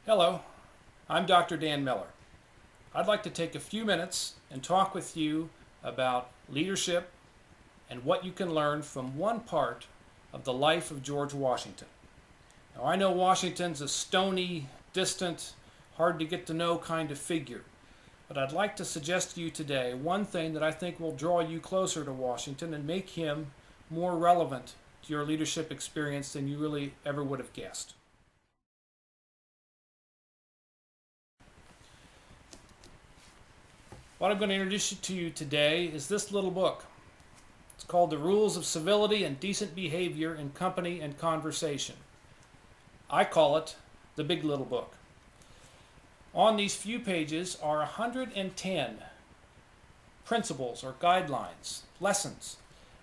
Hello, I'm Dr. Dan Miller. I'd like to take a few minutes and talk with you about leadership and what you can learn from one part of the life of George Washington. Now, I know Washington's a stony, distant, hard to get to know kind of figure, but I'd like to suggest to you today one thing that I think will draw you closer to Washington and make him more relevant to your leadership experience than you really ever would have guessed. What I'm going to introduce to you today is this little book. It's called The Rules of Civility and Decent Behavior in Company and Conversation. I call it the Big Little Book. On these few pages are 110 principles or guidelines, lessons,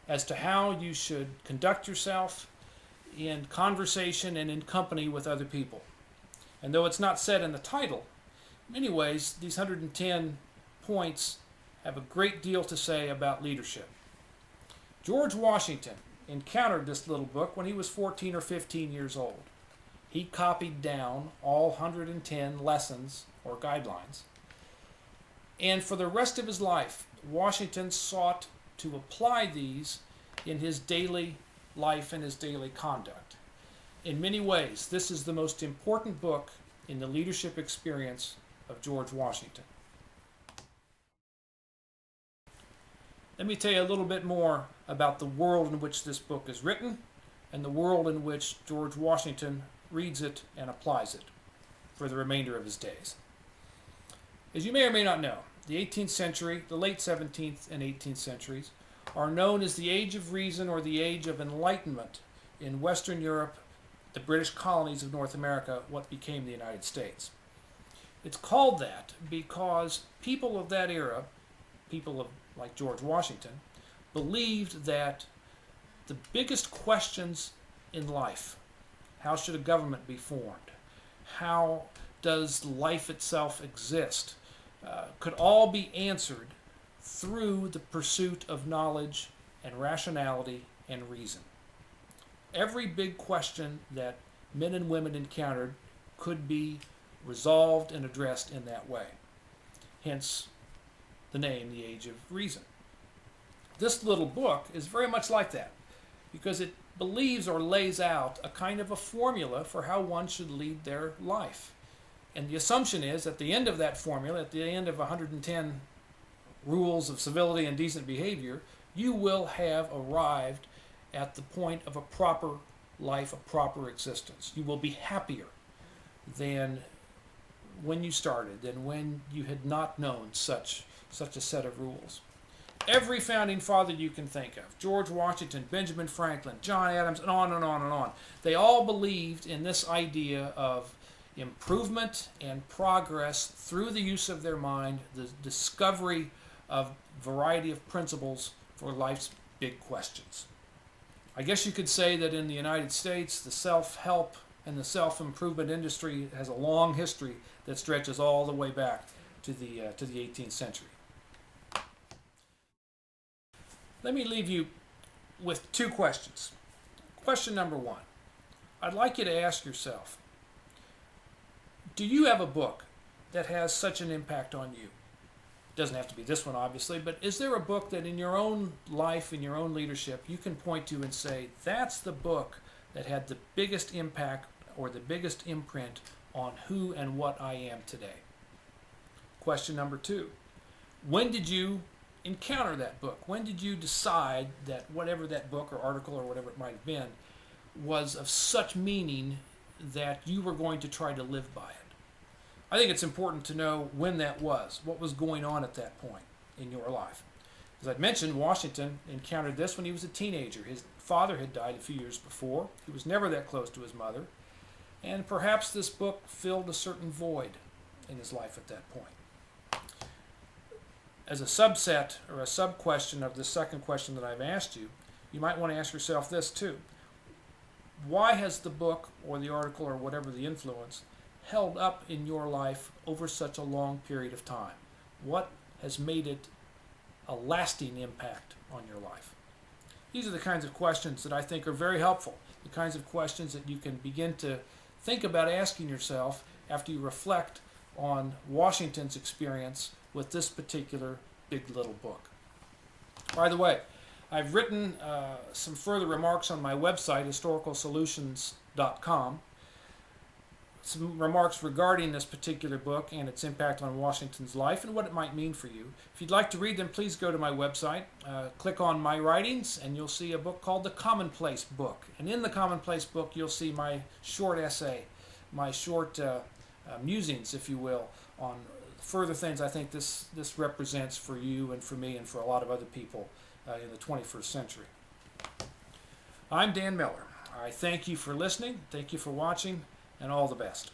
as to how you should conduct yourself in conversation and in company with other people. And though it's not said in the title, in many ways, these 110 points have a great deal to say about leadership. George Washington encountered this little book when he was 14 or 15 years old. He copied down all 110 lessons or guidelines. And for the rest of his life, Washington sought to apply these in his daily life and his daily conduct. In many ways, this is the most important book in the leadership experience of George Washington. Let me tell you a little bit more about the world in which this book is written and the world in which George Washington reads it and applies it for the remainder of his days. As you may or may not know, the 18th century, the late 17th and 18th centuries, are known as the Age of Reason or the Age of Enlightenment in Western Europe, the British colonies of North America, what became the United States. It's called that because people of that era, people like George Washington, believed that the biggest questions in life, how should a government be formed? How does life itself exist? Could all be answered through the pursuit of knowledge and rationality and reason. Every big question that men and women encountered could be resolved and addressed in that way. Hence the name, The Age of Reason. This little book is very much like that because it believes or lays out a kind of a formula for how one should lead their life. And the assumption is at the end of that formula, at the end of 110 rules of civility and decent behavior, you will have arrived at the point of a proper life, a proper existence. You will be happier than when you started, than when you had not known such a set of rules. Every founding father you can think of, George Washington, Benjamin Franklin, John Adams, and on and on and on, they all believed in this idea of improvement and progress through the use of their mind, the discovery of a variety of principles for life's big questions. I guess you could say that in the United States, the self-help and the self-improvement industry has a long history that stretches all the way back to the 18th century. Let me leave you with two questions. Question number one, I'd like you to ask yourself, do you have a book that has such an impact on you? It doesn't have to be this one, obviously, but is there a book that in your own life, in your own leadership, you can point to and say, that's the book that had the biggest impact or the biggest imprint on who and what I am today? Question number two, when did you encounter that book? When did you decide that whatever that book or article or whatever it might have been was of such meaning that you were going to try to live by it? I think it's important to know when that was, what was going on at that point in your life. As I mentioned, Washington encountered this when he was a teenager. His father had died a few years before. He was never that close to his mother. And perhaps this book filled a certain void in his life at that point. As a subset or a sub-question of the second question that I've asked you, you might want to ask yourself this too. Why has the book or the article or whatever the influence held up in your life over such a long period of time? What has made it a lasting impact on your life? These are the kinds of questions that I think are very helpful, the kinds of questions that you can begin to think about asking yourself after you reflect on Washington's experience with this particular Big Little Book. By the way, I've written some further remarks on my website, historicalsolutions.com. Some remarks regarding this particular book and its impact on Washington's life and what it might mean for you. If you'd like to read them, please go to my website, click on My Writings, and you'll see a book called The Commonplace Book. And in The Commonplace Book, you'll see my short essay, my short musings, if you will, on further things I think this represents for you and for me and for a lot of other people in the 21st century. I'm Dan Miller. I thank you for listening, thank you for watching, and all the best.